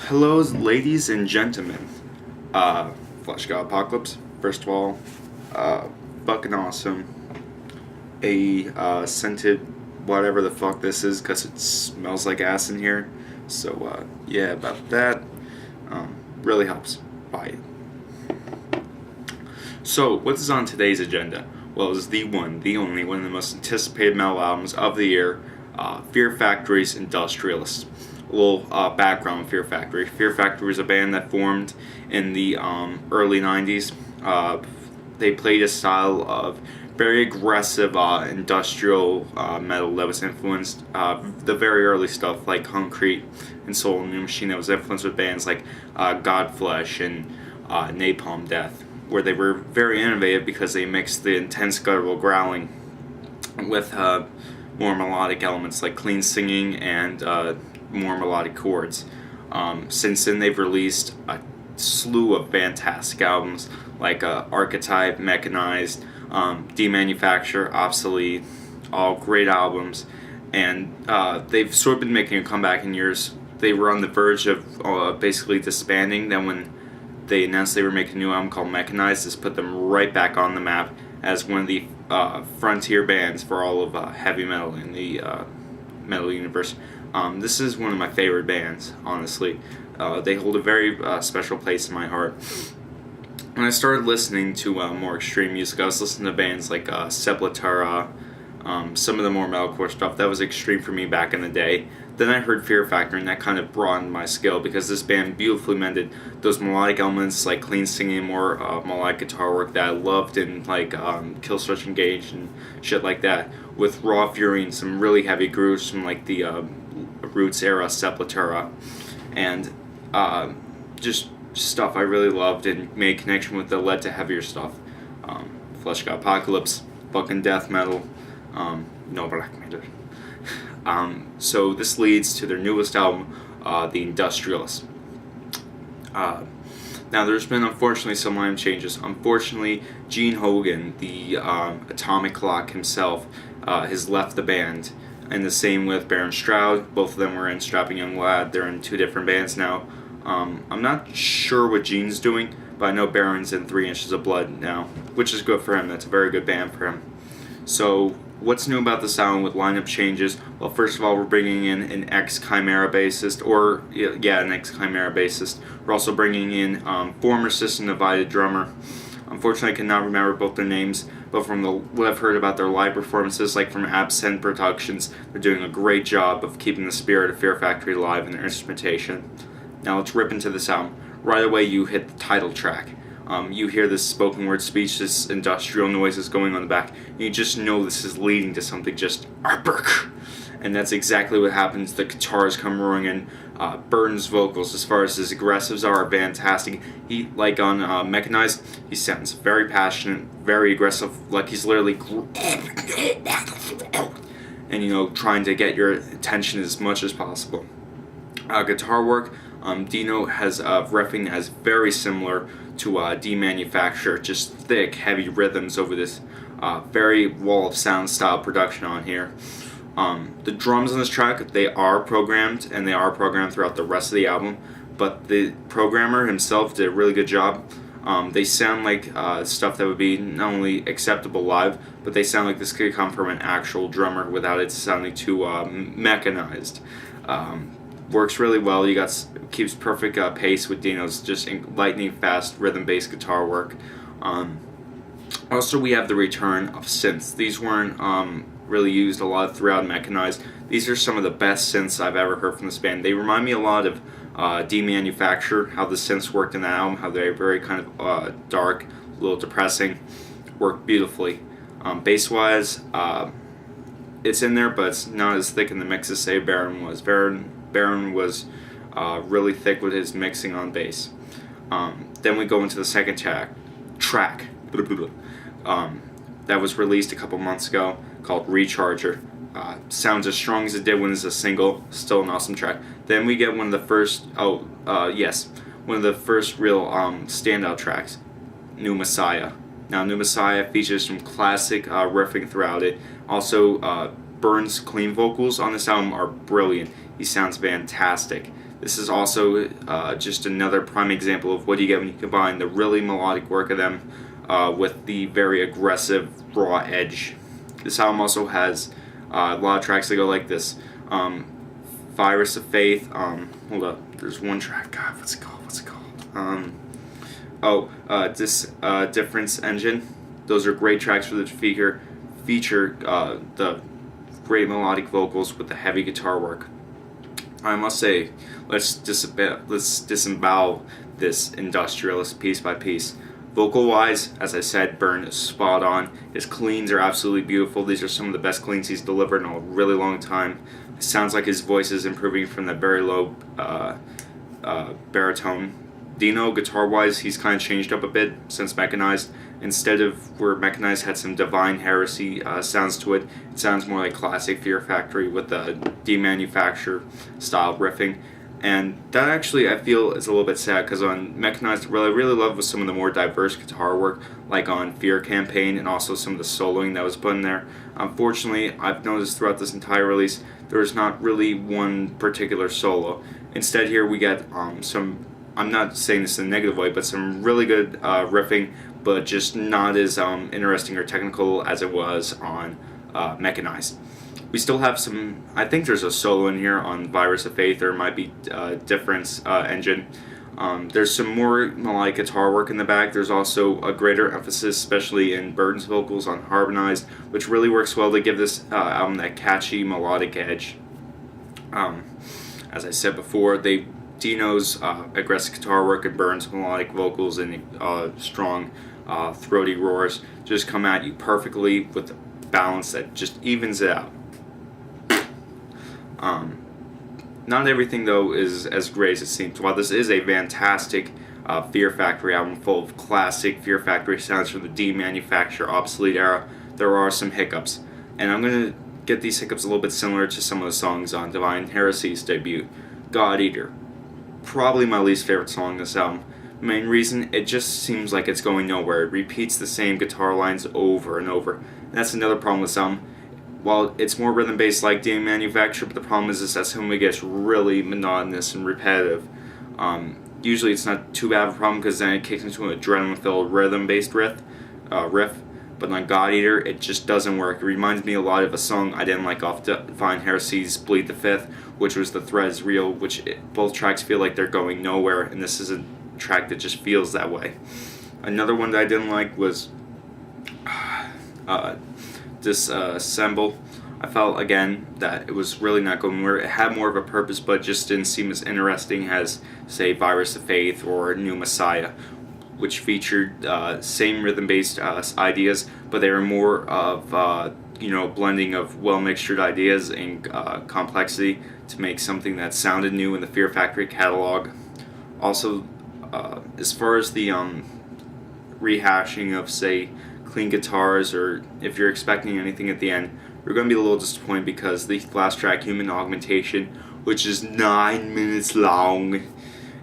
Hello, ladies and gentlemen. Flesh God Apocalypse. First of all, fucking awesome. Scented whatever the fuck this is, because it smells like ass in here. So, yeah, about that. Really helps. Buy it. So, what is on today's agenda? Well, it's the one, the only, one of the most anticipated metal albums of the year, Fear Factory's Industrialist. A little background on Fear Factory. Fear Factory was a band that formed in the early 90s. They played a style of very aggressive industrial metal that was influenced the very early stuff like Concrete and Soul and New Machine, that was influenced with bands like Godflesh and Napalm Death, where they were very innovative because they mixed the intense guttural growling with more melodic elements like clean singing and more melodic chords. Since then, they've released a slew of fantastic albums like Archetype, Mechanized, Demanufacture, Obsolete, all great albums. And they've sort of been making a comeback in years. They were on the verge of basically disbanding. Then when they announced they were making a new album called Mechanized, this put them right back on the map as one of the frontier bands for all of heavy metal in the metal universe. This is one of my favorite bands, honestly. They hold a very special place in my heart. When I started listening to more extreme music, I was listening to bands like Sepultura, some of the more metalcore stuff. That was extreme for me back in the day. Then I heard Fear Factory, and that kind of broadened my skill because this band beautifully mended those melodic elements like clean singing, more melodic guitar work that I loved in like Killswitch Engage and shit like that, with raw fury and some really heavy grooves from like the Roots era Sepultura, and just stuff I really loved and made a connection with that led to heavier stuff. Flesh God Apocalypse, fucking death metal, no black metal. So this leads to their newest album, The Industrialist. Now there's been unfortunately some line changes. Unfortunately, Gene Hogan, the Atomic Clock himself, has left the band. And the same with Baron Stroud. Both of them were in Strapping Young Lad. They're in two different bands now. I'm not sure what Gene's doing, but I know Baron's in 3 Inches of Blood now, which is good for him. That's a very good band for him. So, what's new about this album with lineup changes? Well, first of all, we're bringing in an ex-Chimera bassist, an ex-Chimera bassist. We're also bringing in former System Divided drummer. Unfortunately, I cannot remember both their names, but from what I've heard about their live performances, like from Absent Productions, they're doing a great job of keeping the spirit of Fear Factory alive in their instrumentation. Now let's rip into this album. Right away, you hit the title track. You hear this spoken word speech, this industrial noises going on the back, and you just know this is leading to something just epic. And that's exactly what happens. The guitars come roaring in. Burton's vocals, as far as his aggressives are fantastic. He, like on Mechanized, he sounds very passionate, very aggressive, like he's literally and trying to get your attention as much as possible. Guitar work, Dino has riffing as very similar to Demanufacture, just thick, heavy rhythms over this very wall of sound style production on here. The drums on this track, they are programmed, and they are programmed throughout the rest of the album, but the programmer himself did a really good job. They sound like stuff that would be not only acceptable live, but they sound like this could come from an actual drummer without it sounding too mechanized. Works really well. Keeps perfect pace with Dino's just lightning fast rhythm-based guitar work. Also, we have the return of synths. These weren't really used a lot throughout Mechanized. These are some of the best synths I've ever heard from this band. They remind me a lot of Demanufacture, how the synths worked in that album, how they're very kind of dark, a little depressing, work beautifully. Bass-wise, it's in there, but it's not as thick in the mix as, say, Baron was. Baron was really thick with his mixing on bass. Then we go into the second track that was released a couple months ago, called Recharger. Sounds as strong as it did when it's a single. Still an awesome track. Then we get one of the first real standout tracks, New Messiah. Now, New Messiah features some classic riffing throughout it. Also, Burns' clean vocals on this album are brilliant. He sounds fantastic. This is also just another prime example of what you get when you combine the really melodic work of them with the very aggressive raw edge. This album also has a lot of tracks that go like this. Virus of Faith. Hold up. There's one track. God, what's it called? Difference Engine. Those are great tracks for the feature the great melodic vocals with the heavy guitar work. I must say, let's disembowel this Industrialist piece by piece. Vocal wise, as I said, Burn is spot on. His cleans are absolutely beautiful. These are some of the best cleans he's delivered in a really long time. It sounds like his voice is improving from that very low baritone. Dino, guitar wise, he's kind of changed up a bit since Mechanized. Instead of where Mechanized had some Divine Heresy sounds to it, it sounds more like classic Fear Factory with the demanufacture style riffing. And that actually, I feel, is a little bit sad, because on Mechanized, what I really love was some of the more diverse guitar work, like on Fear Campaign, and also some of the soloing that was put in there. Unfortunately, I've noticed throughout this entire release, there's not really one particular solo. Instead here we get some, I'm not saying this in a negative way, but some really good riffing, but just not as interesting or technical as it was on Mechanized. We still have some, I think there's a solo in here on Virus of Faith, or it might be Difference Engine. There's some more melodic guitar work in the back. There's also a greater emphasis, especially in Burton's vocals, on harmonized, which really works well to give this album that catchy melodic edge. As I said before, Dino's aggressive guitar work and Burton's melodic vocals and strong throaty roars just come at you perfectly with a balance that just evens it out. Not everything, though, is as great as it seems. While this is a fantastic Fear Factory album full of classic Fear Factory sounds from the demanufacture obsolete era, there are some hiccups. And I'm going to get these hiccups a little bit similar to some of the songs on Divine Heresy's debut. God Eater. Probably my least favorite song on this album. Main reason, it just seems like it's going nowhere. It repeats the same guitar lines over and over. And that's another problem with this album. While it's more rhythm-based like demanufacture, but the problem is that some of it gets really monotonous and repetitive. Usually it's not too bad of a problem, because then it kicks into an adrenaline-filled rhythm-based riff. But on God Eater, it just doesn't work. It reminds me a lot of a song I didn't like off Divine Heresy's Bleed the Fifth, which was The Threat is Real, both tracks feel like they're going nowhere, and this is a track that just feels that way. Another one that I didn't like was Disassemble. I felt, again, that it was really not going where it had more of a purpose, but just didn't seem as interesting as, say, Virus of Faith or New Messiah, which featured same rhythm-based ideas, but they were more of blending of well-mixtured ideas and complexity to make something that sounded new in the Fear Factory catalog. Also, as far as the rehashing of, say, clean guitars, or if you're expecting anything at the end, you're going to be a little disappointed, because the last track, Human Augmentation, which is 9 minutes long,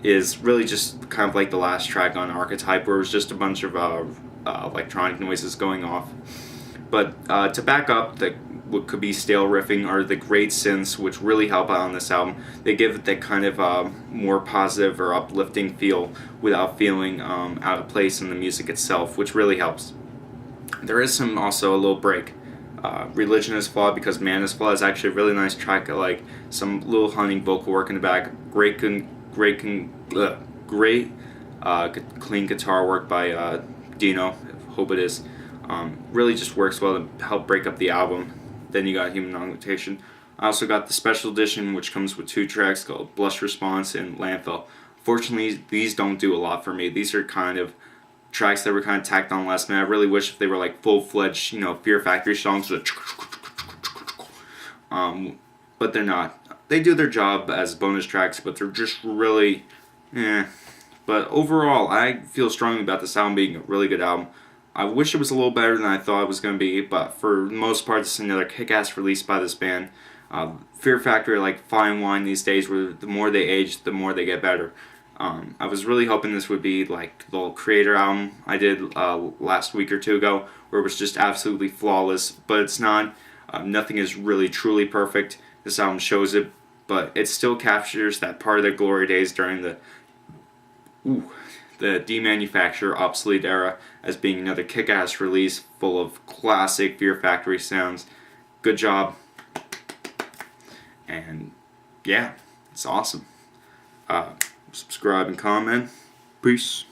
is really just kind of like the last track on Archetype, where it was just a bunch of electronic noises going off. But to back up what could be stale riffing are the great synths, which really help out on this album. They give it that kind of more positive or uplifting feel without feeling out of place in the music itself, which really helps. There is also a little break. Religion is Flawed Because Man is Flawed is actually a really nice track. I like some little hunting vocal work in the back. Great clean guitar work by Dino. Hope it is. Really just works well to help break up the album. Then you got Human Augmentation. I also got the special edition, which comes with 2 tracks called Blush Response and Landfill. Fortunately, these don't do a lot for me. These are kind of tracks that were kind of tacked on last minute. I really wish if they were like full-fledged, Fear Factory songs with but they're not. They do their job as bonus tracks, but they're just really But overall, I feel strongly about this album being a really good album. I wish it was a little better than I thought it was going to be, but for the most part, it's another kick-ass release by this band. Fear Factory are like fine wine these days, where the more they age, the more they get better. I was really hoping this would be like the Creator album I did last week or 2 ago, where it was just absolutely flawless, but it's not. Nothing is really truly perfect. This album shows it, but it still captures that part of the glory days during the demanufacture obsolete era as being another kick-ass release full of classic Fear Factory sounds. Good job. And yeah, it's awesome. Subscribe and comment. Peace.